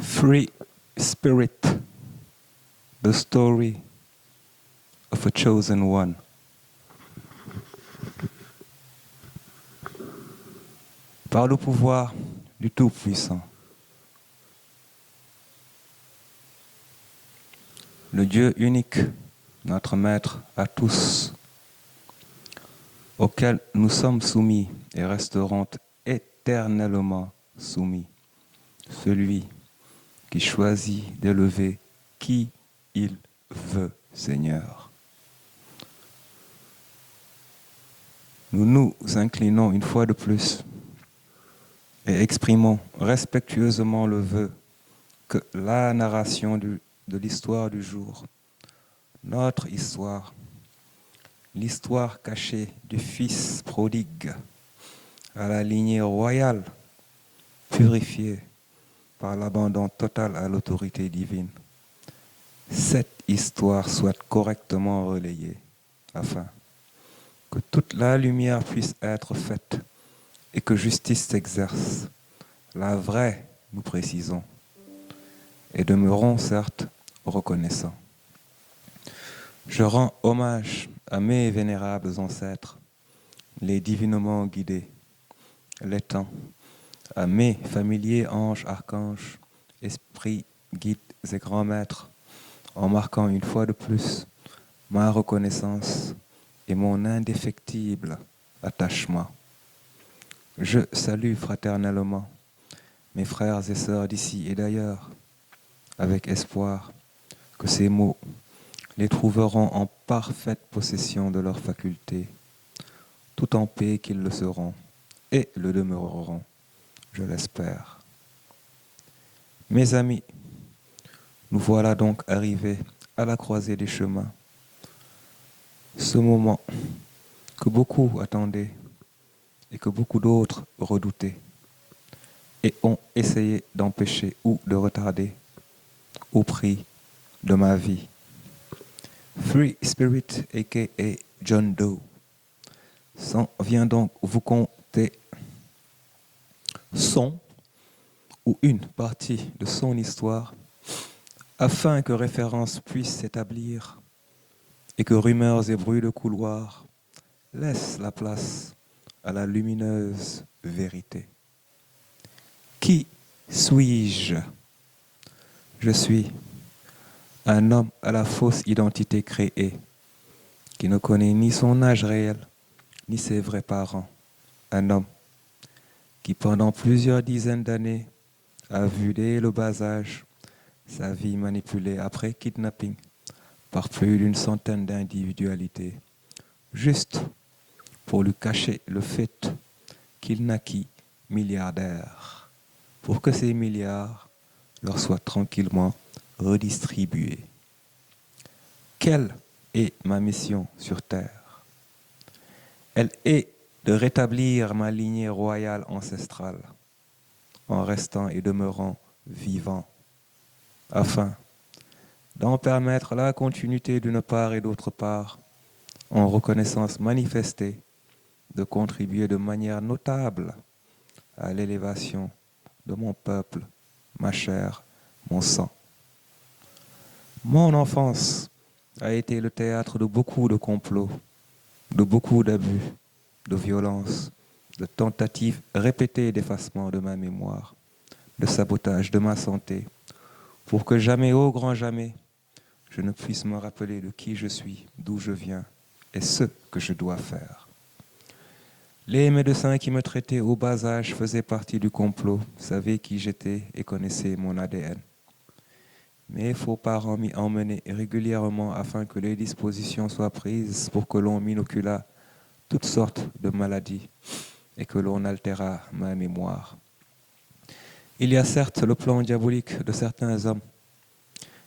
Free Spirit, the story of a chosen one. Par le pouvoir du Tout-Puissant, le Dieu unique, notre Maître à tous, auquel nous sommes soumis et resterons éternellement soumis, celui qui choisit d'élever qui il veut, Seigneur. Nous nous inclinons une fois de plus et exprimons respectueusement le vœu que la narration de l'histoire du jour, notre histoire, l'histoire cachée du Fils prodigue à la lignée royale, purifiée par l'abandon total à l'autorité divine, cette histoire soit correctement relayée afin que toute la lumière puisse être faite et que justice s'exerce. La vraie, nous précisons, et demeurons certes reconnaissants. Je rends hommage à mes vénérables ancêtres, les divinement guidés, les temps, à mes familiers anges, archanges, esprits, guides et grands maîtres, en marquant une fois de plus ma reconnaissance et mon indéfectible attachement. Je salue fraternellement mes frères et sœurs d'ici et d'ailleurs, avec espoir que ces mots les trouveront en parfaite possession de leurs facultés, tout en paix qu'ils le seront et le demeureront, je l'espère. Mes amis, nous voilà donc arrivés à la croisée des chemins. Ce moment que beaucoup attendaient et que beaucoup d'autres redoutaient et ont essayé d'empêcher ou de retarder au prix de ma vie. Free Spirit, a.k.a. John Doe, vient donc vous conter son ou une partie de son histoire afin que référence puisse s'établir et que rumeurs et bruits de couloir laissent la place à la lumineuse vérité. Qui suis-je? Je suis un homme à la fausse identité créée, qui ne connaît ni son âge réel, ni ses vrais parents. Un homme qui pendant plusieurs dizaines d'années a vu dès le bas âge sa vie manipulée après kidnapping par plus d'une centaine d'individualités, juste pour lui cacher le fait qu'il naquit milliardaire, pour que ces milliards leur soient tranquillement redistribués. Quelle est ma mission sur Terre? Elle est de rétablir ma lignée royale ancestrale en restant et demeurant vivant, afin d'en permettre la continuité d'une part et d'autre part, en reconnaissance manifestée, de contribuer de manière notable à l'élévation de mon peuple, ma chair, mon sang. Mon enfance a été le théâtre de beaucoup de complots, de beaucoup d'abus, de violences, de tentatives répétées d'effacement de ma mémoire, de sabotage de ma santé, pour que jamais, au grand jamais, je ne puisse me rappeler de qui je suis, d'où je viens et ce que je dois faire. Les médecins qui me traitaient au bas âge faisaient partie du complot, savaient qui j'étais et connaissaient mon ADN. Mes faux parents m'y emmenaient régulièrement afin que les dispositions soient prises pour que l'on m'inoculât toutes sortes de maladies et que l'on altérât ma mémoire. Il y a certes le plan diabolique de certains hommes,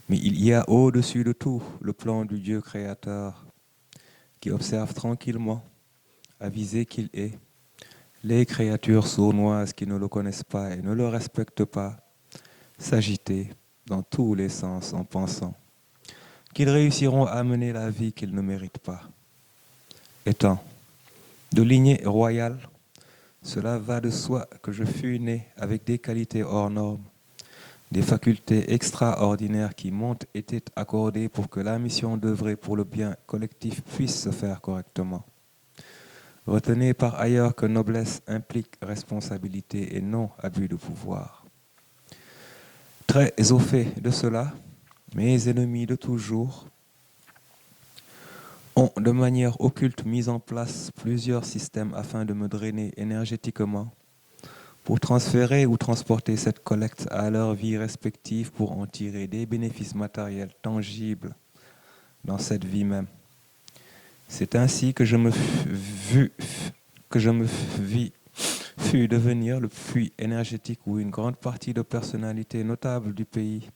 mais il y a au-dessus de tout le plan du Dieu créateur qui observe tranquillement, avisé qu'il est, les créatures sournoises qui ne le connaissent pas et ne le respectent pas, s'agiter dans tous les sens en pensant qu'ils réussiront à mener la vie qu'ils ne méritent pas. Étant de lignée royale, cela va de soi que je fus né avec des qualités hors normes, Des facultés extraordinaires qui m'ont été accordées pour que la mission d'œuvrer pour le bien collectif puisse se faire correctement. Retenez par ailleurs que noblesse implique responsabilité et non abus de pouvoir. Très au fait de cela, mes ennemis de toujours ont de manière occulte mis en place plusieurs systèmes afin de me drainer énergétiquement pour transférer ou transporter cette collecte à leur vie respective pour en tirer des bénéfices matériels tangibles dans cette vie même. C'est ainsi que je me fus devenir le puits énergétique où une grande partie de personnalités notables du pays,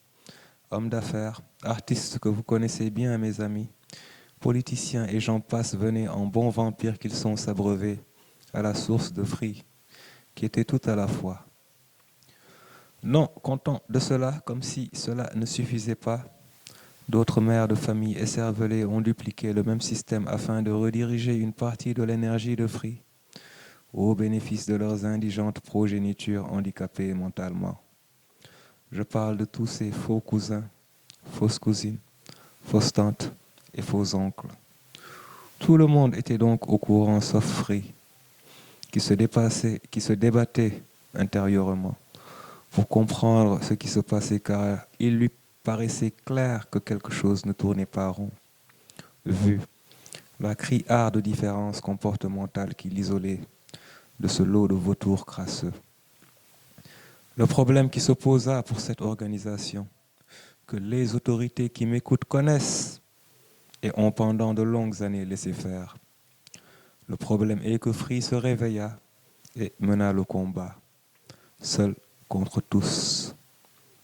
hommes d'affaires, artistes que vous connaissez bien, mes amis, politiciens et j'en passe venaient en bons vampires qu'ils sont s'abreuver à la source de Free, qui était tout à la fois. Non, content de cela, comme si cela ne suffisait pas, d'autres mères de famille écervelées ont dupliqué le même système afin de rediriger une partie de l'énergie de Free au bénéfice de leurs indigentes progénitures handicapées mentalement. Je parle de tous ces faux cousins, fausses cousines, fausses tantes et faux oncles. Tout le monde était donc au courant sauf Free, qui se débattait intérieurement pour comprendre ce qui se passait car il lui paraissait clair que quelque chose ne tournait pas rond, vu la criarde différence comportementale qui l'isolait de ce lot de vautours crasseux. Le problème qui se posa pour cette organisation, que les autorités qui m'écoutent connaissent et ont pendant de longues années laissé faire. Le problème est que Free se réveilla et mena le combat, seul contre tous,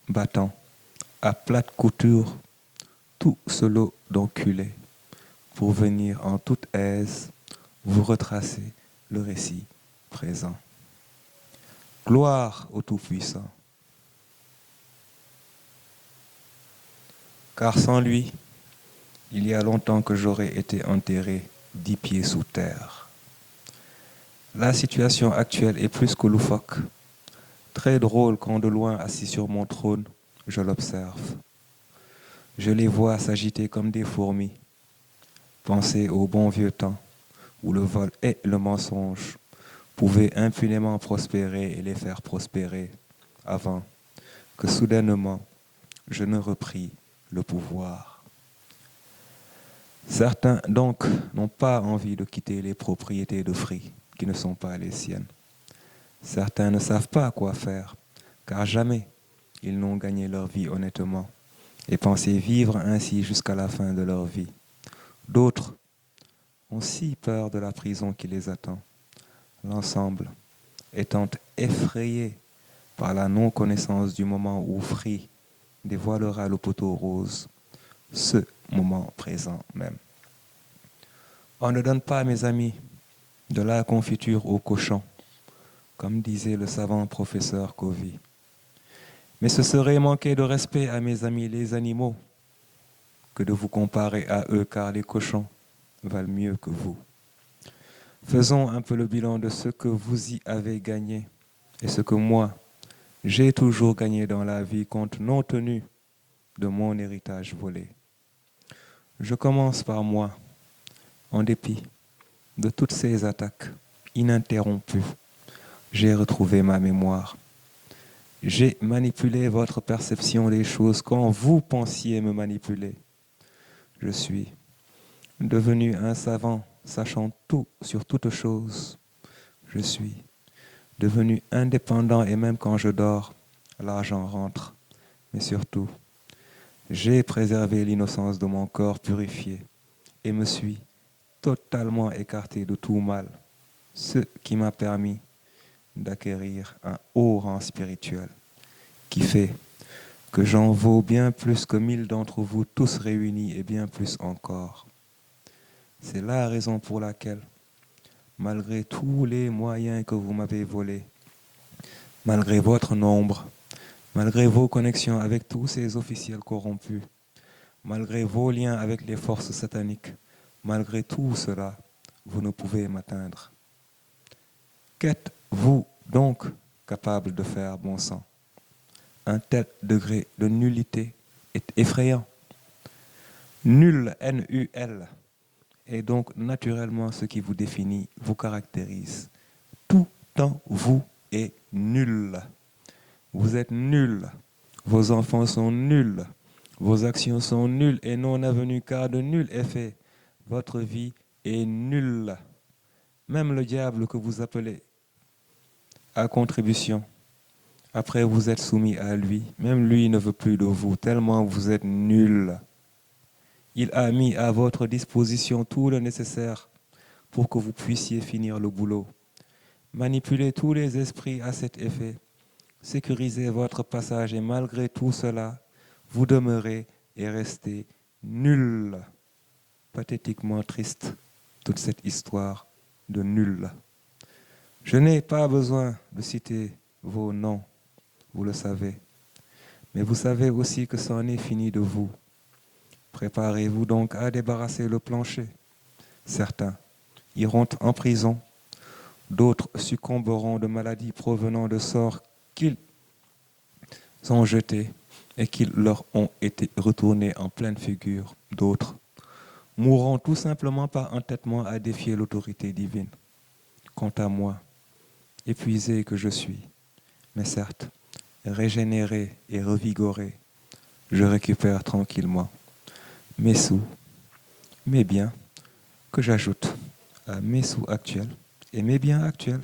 battant à plate couture tout ce lot d'enculés pour venir en toute aise vous retracer le récit présent. Gloire au Tout-Puissant. Car sans lui, il y a longtemps que j'aurais été enterré 10 pieds sous terre. La situation actuelle est plus que loufoque. Très drôle quand de loin, assis sur mon trône, je l'observe. Je les vois s'agiter comme des fourmis. Pensez au bon vieux temps où le vol et le mensonge pouvaient impunément prospérer et les faire prospérer avant que soudainement je ne repris le pouvoir. Certains donc n'ont pas envie de quitter les propriétés de Free qui ne sont pas les siennes. Certains ne savent pas quoi faire car jamais ils n'ont gagné leur vie honnêtement et pensaient vivre ainsi jusqu'à la fin de leur vie. D'autres ont si peur de la prison qui les attend, l'ensemble étant effrayé par la non-connaissance du moment où Free dévoilera le poteau rose, ce moment présent même. On ne donne pas, mes amis, de la confiture au cochon, comme disait le savant professeur Covey. Mais ce serait manquer de respect à mes amis les animaux que de vous comparer à eux, car les cochons valent mieux que vous. Faisons un peu le bilan de ce que vous y avez gagné et ce que moi, j'ai toujours gagné dans la vie compte non tenu de mon héritage volé. Je commence par moi, en dépit de toutes ces attaques ininterrompues. J'ai retrouvé ma mémoire. J'ai manipulé votre perception des choses quand vous pensiez me manipuler. Je suis devenu un savant sachant tout sur toute chose. Je suis devenu indépendant et même quand je dors, l'argent rentre. Mais surtout, j'ai préservé l'innocence de mon corps purifié et me suis totalement écarté de tout mal, ce qui m'a permis d'acquérir un haut rang spirituel qui fait que j'en vaux bien plus que 1000 d'entre vous tous réunis et bien plus encore. C'est la raison pour laquelle, malgré tous les moyens que vous m'avez volés, malgré votre nombre, malgré vos connexions avec tous ces officiels corrompus, malgré vos liens avec les forces sataniques, malgré tout cela, vous ne pouvez m'atteindre. Qu'êtes-vous donc capable de faire, bon sang? Un tel degré de nullité est effrayant. Nul, N-U-L, est donc naturellement ce qui vous définit, vous caractérise. Tout en vous est nul. Vous êtes nul. Vos enfants sont nuls. Vos actions sont nulles et non avenues car de nul effet. Votre vie est nulle. Même le diable que vous appelez à contribution, après vous êtes soumis à lui, même lui ne veut plus de vous, tellement vous êtes nul. Il a mis à votre disposition tout le nécessaire pour que vous puissiez finir le boulot. Manipulez tous les esprits à cet effet. Sécurisez votre passage et malgré tout cela, vous demeurez et restez nul. Pathétiquement triste, toute cette histoire de nul. Je n'ai pas besoin de citer vos noms, vous le savez. Mais vous savez aussi que c'en est fini de vous. Préparez-vous donc à débarrasser le plancher. Certains iront en prison, d'autres succomberont de maladies provenant de sorts qu'ils ont jetés et qui leur ont été retournés en pleine figure. D'autres mourront tout simplement par entêtement à défier l'autorité divine. Quant à moi, épuisé que je suis, mais certes, régénéré et revigoré, je récupère tranquillement mes sous, mes biens, que j'ajoute à mes sous actuels et mes biens actuels,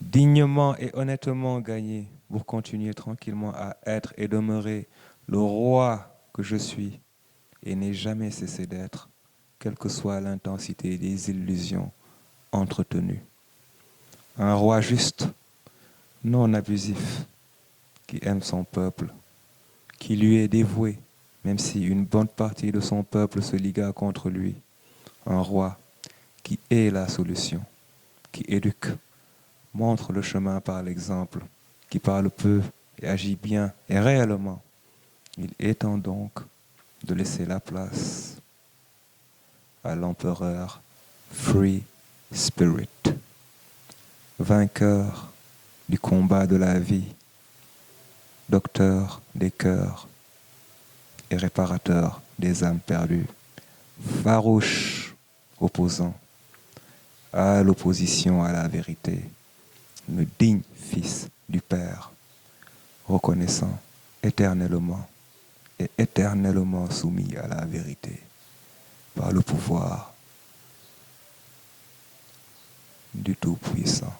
dignement et honnêtement gagnés pour continuer tranquillement à être et demeurer le roi que je suis et n'ai jamais cessé d'être, quelle que soit l'intensité des illusions entretenues. Un roi juste, non abusif, qui aime son peuple, qui lui est dévoué, même si une bonne partie de son peuple se liga contre lui. Un roi qui est la solution, qui éduque, montre le chemin par l'exemple, qui parle peu et agit bien et réellement. Il est temps donc de laisser la place à l'empereur Free Spirit, vainqueur du combat de la vie, docteur des cœurs et réparateur des âmes perdues, farouche opposant à l'opposition à la vérité, le digne fils du Père, reconnaissant éternellement et éternellement soumis à la vérité par le pouvoir du Tout-Puissant.